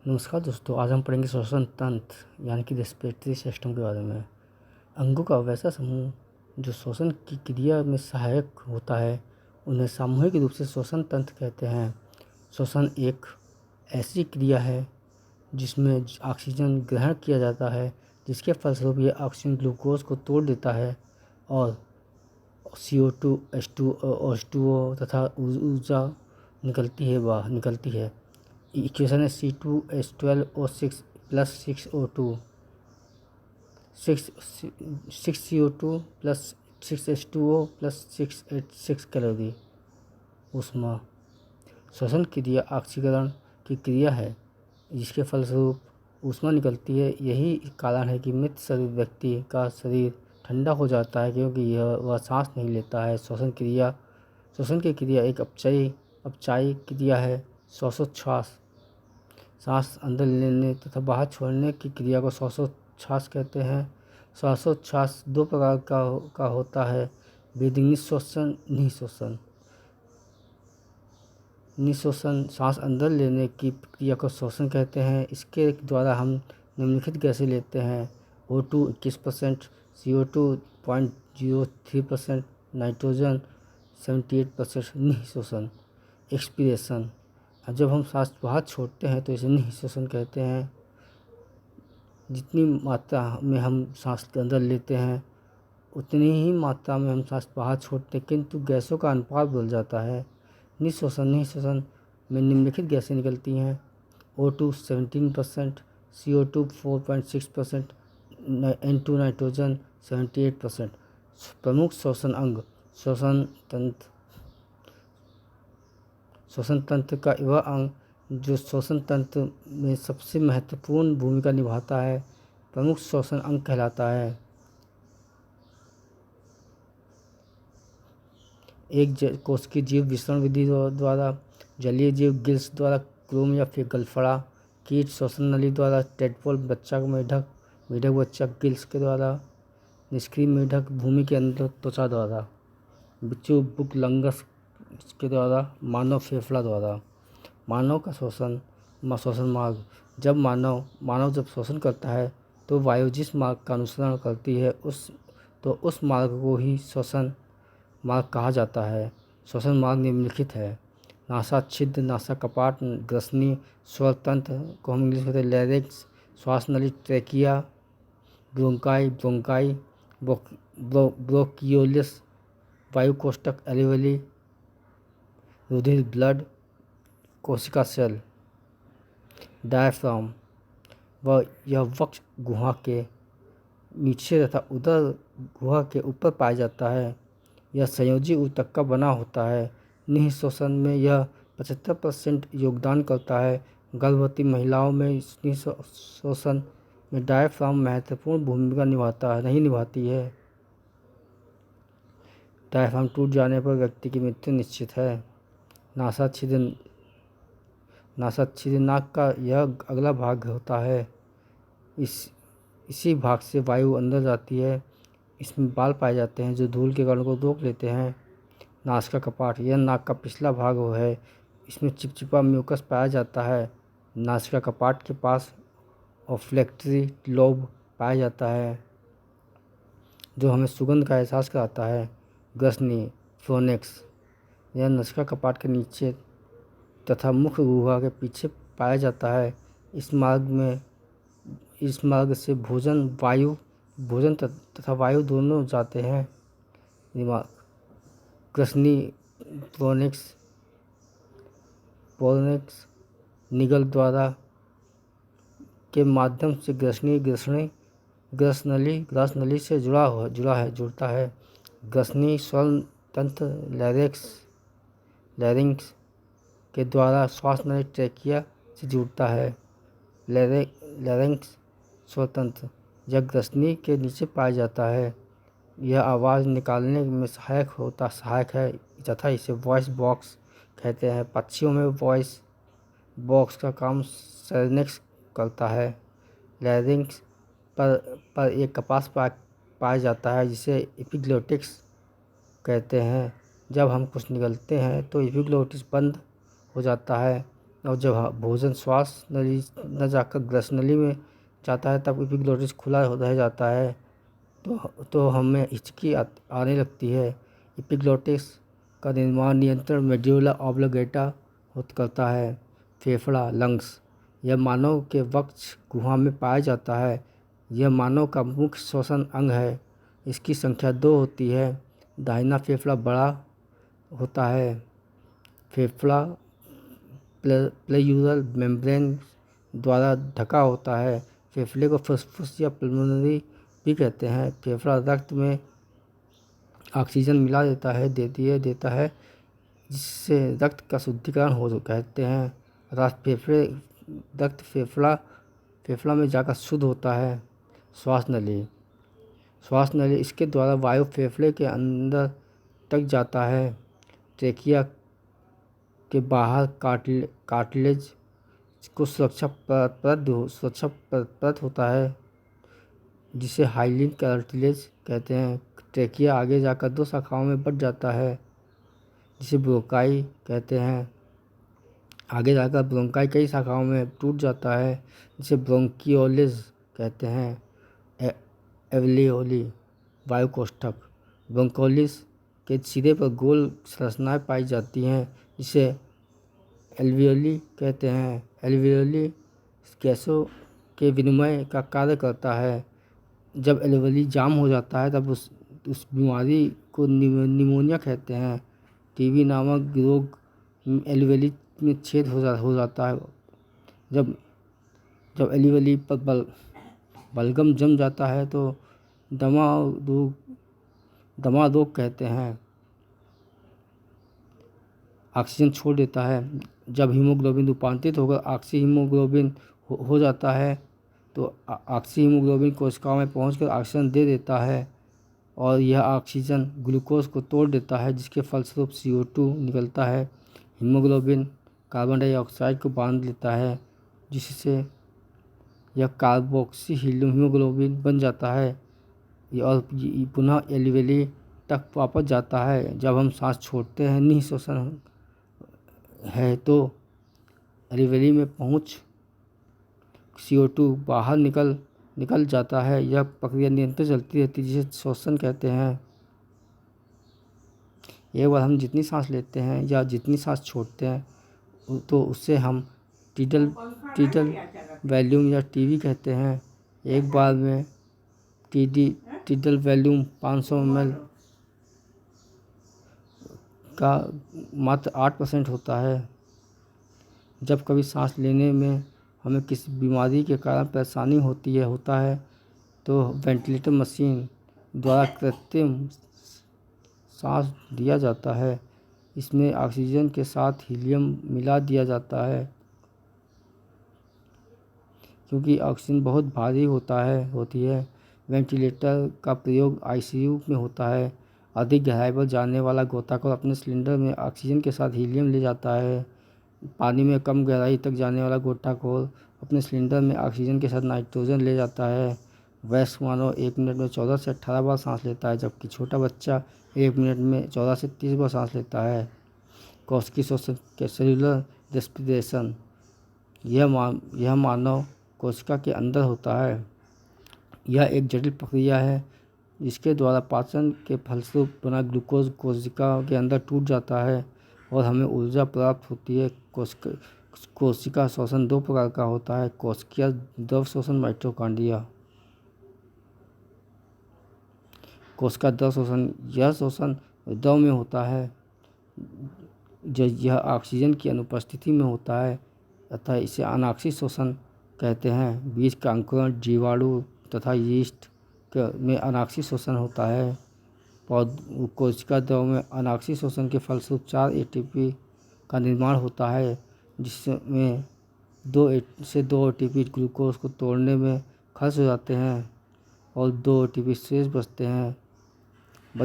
नमस्कार दोस्तों, आज हम पढ़ेंगे श्वसन तंत्र यानी कि रेस्पिरेटरी सिस्टम के बारे में। अंगों का वैसा समूह जो श्वसन की क्रिया में सहायक होता है उन्हें सामूहिक रूप से श्वसन तंत्र कहते हैं। श्वसन एक ऐसी क्रिया है जिसमें ऑक्सीजन ग्रहण किया जाता है, जिसके फलस्वरूप यह ऑक्सीजन ग्लूकोज को तोड़ देता है और CO2, H2O तथा ऊर्जा निकलती है। इक्वेशन है C2H12O6 plus 6CO2 plus 6H2O plus 6 calorie. ऊष्मा श्वसन क्रिया ऑक्सीकरण की क्रिया है जिसके फलस्वरूप ऊष्मा निकलती है। यही कारण है कि मृत शरीर व्यक्ति का शरीर ठंडा हो जाता है, क्योंकि वह सांस नहीं लेता है। श्वसन की क्रिया एक अपचायी क्रिया है। श्वासोच्छ्वास सांस अंदर लेने तथा बाहर छोड़ने की क्रिया को श्वासोच्छ्वास कहते हैं। श्वासोच्छ्वास दो प्रकार का होता है, ब्रीदिंग निःश्वसन। निःश्वसन सांस अंदर लेने की क्रिया को श्वसन कहते हैं। इसके द्वारा हम निम्नलिखित गैसें लेते हैं: O2 21%, CO2 0.03%, नाइट्रोजन 78%। निःश्वसन एक्सपीरेशन जब हम सांस बाहर छोड़ते हैं तो इसे निःश्वसन कहते हैं। जितनी मात्रा में हम सांस के अंदर लेते हैं उतनी ही मात्रा में हम सांस बाहर छोड़ते हैं, किंतु गैसों का अनुपात बदल जाता है। निःश्वसन में निम्नलिखित गैसें निकलती हैं: O2 17%, CO2 4.6%, N2 नाइट्रोजन 78%। प्रमुख श्वसन अंग श्वसन तंत्र का वह अंग जो श्वसन तंत्र में सबसे महत्वपूर्ण भूमिका निभाता है प्रमुख श्वसन अंग कहलाता है। एक कोशिकीय जीव विसरण विधि द्वारा, जलीय जीव गिल्स द्वारा, क्रोम या फिर गलफड़ा, कीट श्वसन नली द्वारा, टेडपोल बच्चा मेढक बच्चा गिल्स के द्वारा, निष्क्रिय मेढक भूमि के अंदर त्वचा द्वारा, बिच्छू बुकलंगस के द्वारा, मानव फेफड़ा द्वारा। मानव का श्वसन मार्ग जब मानव जब श्वसन करता है तो वायु जिस मार्ग का अनुसरण करती है उस मार्ग को ही श्वसन मार्ग कहा जाता है। श्वसन मार्ग निम्नलिखित है: नासा छिद्र, नासा कपाट, ग्रसनी, स्वर तंत्र को हम इंग्लिश में कहते हैं लैरिंक्स, श्वास नली ट्रेकिया, ब्रोंकाई, ब्रोंकियोलिस, वायु कोष्ठक एल्वियोली, रुधिर ब्लड, कोशिका सेल। डायफ्राम यह वक्ष गुहा के नीचे तथा उदर गुहा के ऊपर पाया जाता है। यह संयोजी ऊतक का बना होता है। निःश्वसन में यह 75% योगदान करता है। गर्भवती महिलाओं में निःश्वसन में डायफ्राम महत्वपूर्ण भूमिका नहीं निभाती है। डायफ्राम टूट जाने पर व्यक्ति की मृत्यु निश्चित है। नासा छिद्र नाक का यह अगला भाग होता है। इसी भाग से वायु अंदर जाती है। इसमें बाल पाए जाते हैं जो धूल के कणों को रोक लेते हैं। नासिका कपाट यह नाक का पिछला भाग है। इसमें चिपचिपा म्यूकस पाया जाता है। नासिका कपाट के पास ऑल्फैक्टरी लोब पाया जाता है जो हमें सुगंध का एहसास कराता है। ग्रसनी फ्रोनेक्स यह नासिका कपाट के नीचे तथा मुख्य गुहा के पीछे पाया जाता है। इस मार्ग से भोजन तथा वायु दोनों जाते हैं। दिमाग ग्रसनी प्रोनेक्स निगल द्वारा के माध्यम से ग्रस नली से जुड़ता है। ग्रसनी स्वर तंत्र लैरिंक्स के द्वारा श्वास नली ट्रेकिया से जुड़ता है। लैरिंक्स स्वतंत्र यह ग्रसनी के नीचे पाया जाता है। यह आवाज़ निकालने में सहायक है तथा इसे वॉइस बॉक्स कहते हैं। पक्षियों में वॉइस बॉक्स का काम सैरनेक्स करता है। लैरिंक्स पर एक कपास पाया जाता है जिसे एपिग्लोटिस कहते हैं। जब हम कुछ निगलते हैं तो एपिग्लोटिस बंद हो जाता है। और जब भोजन श्वास नली न जाकर ग्रस नली में जाता है तब एपिग्लोटिस खुला रह जाता है, तो हमें हिचकी आने लगती है। एपिग्लोटिस का निर्माण नियंत्रण मेड्यूला ऑब्लिगेटा करता है। फेफड़ा लंग्स, यह मानव के वक्ष गुहा में पाया जाता है। यह मानव का मुख्य श्वसन अंग है। इसकी संख्या 2 होती है। दाहिना फेफड़ा बड़ा होता है। फेफड़ा प्लेयूरल मेम्ब्रेन द्वारा ढका होता है। फेफड़े को फुफ्फुस या पल्मोनरी भी कहते हैं। फेफड़ा रक्त में ऑक्सीजन मिला देता है जिससे रक्त का शुद्धिकरण हो कहते हैं। रक्त फेफड़ा में जाकर शुद्ध होता है। श्वास नली इसके द्वारा वायु फेफड़े के अंदर तक जाता है। ट्रेकिया के बाहर कार्टिलेज को सुरक्षा परत होता है जिसे हाइलिन कार्टिलेज कहते हैं। ट्रेकिया आगे जाकर 2 शाखाओं में बढ़ जाता है जिसे ब्रोंकाई कहते हैं। आगे जाकर ब्रोंकाई कई शाखाओं में टूट जाता है जिसे ब्रोंकियोलिस कहते हैं। एल्वियोली वायु कोष्ठक, ब्रोंकोलिस के सिरे पर गोल संरचनाएं पाई जाती हैं जिसे एल्वियोली कहते हैं। एल्वियोली गैसों के विनिमय का कार्य करता है। जब एल्वियोली जाम हो जाता है तब उस बीमारी को निमोनिया कहते हैं। टीबी नामक रोग एल्वियोली में छेद हो जाता है। जब एल्वियोली पर बलगम जम जाता है तो दमा रोग कहते हैं। ऑक्सीजन छोड़ देता है। जब हीमोग्लोबिन रूपांतरित होकर ऑक्सी हीमोग्लोबिन हो जाता है तो ऑक्सी हीमोग्लोबिन कोशिकाओं में पहुंचकर ऑक्सीजन दे देता है और यह ऑक्सीजन ग्लूकोज को तोड़ देता है जिसके फलस्वरूप CO2 निकलता है। हीमोग्लोबिन कार्बन डाइऑक्साइड को बांध लेता है जिससे यह कार्बोक्सी हीमोग्लोबिन बन जाता है और पुनः एल्वियोली तक वापस जाता है। जब हम सांस छोड़ते हैं निःश्वसन है तो एल्वियोली में पहुंच CO2 बाहर निकल जाता है। यह प्रक्रिया निरंतर चलती रहती है जिसे श्वसन कहते हैं। एक बार हम जितनी सांस लेते हैं या जितनी सांस छोड़ते हैं तो उससे हम टीडल वॉल्यूम या टीवी कहते हैं। एक बार में टीडल वॉल्यूम 500 ml का मात्र 8% होता है। जब कभी सांस लेने में हमें किसी बीमारी के कारण परेशानी होता है तो वेंटिलेटर मशीन द्वारा कृत्रिम सांस दिया जाता है। इसमें ऑक्सीजन के साथ हीलियम मिला दिया जाता है। क्योंकि ऑक्सीजन बहुत भारी होती है। वेंटिलेटर का प्रयोग ICU में होता है। अधिक गहराई पर जाने वाला गोताखोर अपने सिलेंडर में ऑक्सीजन के साथ हीलियम ले जाता है। पानी में कम गहराई तक जाने वाला गोताखोर अपने सिलेंडर में ऑक्सीजन के साथ नाइट्रोजन ले जाता है। वयस्क मानव 1 मिनट में 14 से 18 बार सांस लेता है जबकि छोटा बच्चा 1 मिनट में 14 से 30 बार सांस लेता है। कोशिकीय श्वसन के सेलुलर रेस्पिरेशन, यह मानव कोशिका के अंदर होता है। यह एक जटिल प्रक्रिया है जिसके द्वारा पाचन के फलस्वरूप बना ग्लूकोज कोशिका के अंदर टूट जाता है और हमें ऊर्जा प्राप्त होती है। कोशिका श्वसन 2 प्रकार का होता है, कोशिकीय द्रव श्वसन, माइटोकॉन्ड्रिया। कोशिका द्रव श्वसन, यह श्वसन द्रव में होता है। यह ऑक्सीजन की अनुपस्थिति में होता है अतः इसे अनाक्षी श्वसन कहते हैं। बीज का अंकुरण, जीवाणु तथा यीस्ट में अनाक्षी श्वसन होता है। कोशिका द्रव में अनाक्षी श्वसन के फलस्वरूप 4 ATP का निर्माण होता है जिसमें 2 ATP ग्लूकोज को तोड़ने में खर्च हो जाते हैं और 2 ATP शेष बच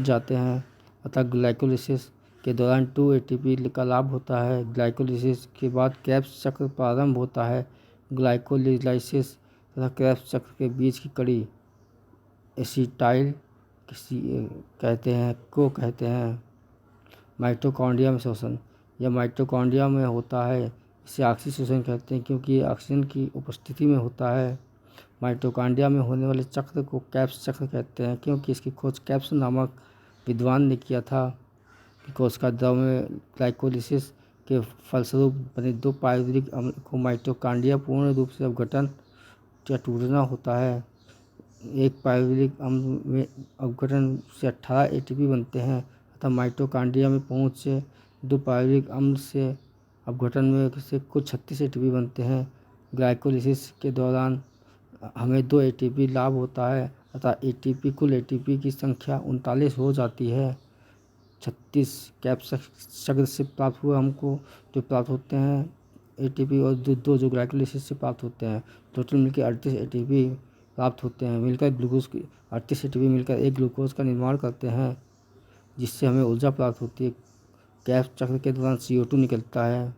जाते हैं अतः ग्लाइकोलिसिस के दौरान 2 ATP का लाभ होता है। ग्लाइकोलिसिस के बाद क्रेब्स चक्र प्रारंभ होता है। ग्लाइकोलाइसिस तथा क्रेब्स चक्र के बीच की कड़ी एसिटाइल कहते हैं। माइटोकॉन्ड्रिया में श्वसन, यह माइटोकॉन्ड्रिया में होता है। इसे ऑक्सीजन कहते हैं क्योंकि ये ऑक्सीजन की उपस्थिति में होता है। माइटोकॉन्ड्रिया में होने वाले चक्र को कैप्स चक्र कहते हैं क्योंकि इसकी खोज कैप्स नामक विद्वान ने किया था। कि कोशिका द्रव में ग्लाइकोलिसिस के फलस्वरूप बने दो पाइरुविक अम्ल को माइटोकॉन्ड्रिया पूर्ण रूप से अपघटन या टूटना होता है। एक पाइरुविक अम्ल में अपघटन से 18 एटीपी बनते हैं तथा माइटोकॉन्ड्रिया में पहुंच से दो पाइरुविक अम्ल से अपघटन में से कुल 36 एटीपी बनते हैं। ग्लाइकोलिसिस के दौरान हमें 2 एटीपी लाभ होता है तथा कुल एटीपी की संख्या 39 हो जाती है। 36 कैप्स चक्र से प्राप्त हुए हमको जो प्राप्त होते हैं एटीपी और दो जो ग्लाइकोलिसिस से प्राप्त होते हैं, टोटल मिलकर 38 एटीपी प्राप्त होते हैं। मिलकर ग्लूकोज की 38 एटीपी मिलकर एक ग्लूकोज का निर्माण करते हैं जिससे हमें ऊर्जा प्राप्त होती है। कैप्स चक्र के दौरान CO2 निकलता है।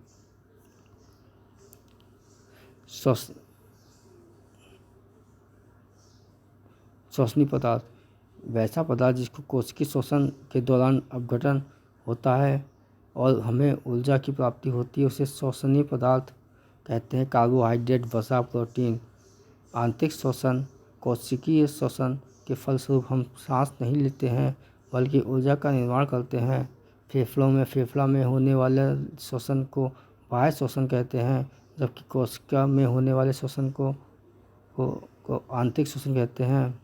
श्वसनीय पदार्थ वैसा पदार्थ जिसको कोशिकीय श्वसन के दौरान अपघटन होता है और हमें ऊर्जा की प्राप्ति होती है उसे श्वसनीय पदार्थ कहते हैं। कार्बोहाइड्रेट, वसा, प्रोटीन। आंतरिक श्वसन कोशिकीय श्वसन के फलस्वरूप हम सांस नहीं लेते हैं बल्कि ऊर्जा का निर्माण करते हैं। फेफड़ा में होने वाले श्वसन को बाह्य श्वसन कहते हैं जबकि कोशिका में होने वाले श्वसन को आंतरिक श्वसन कहते हैं।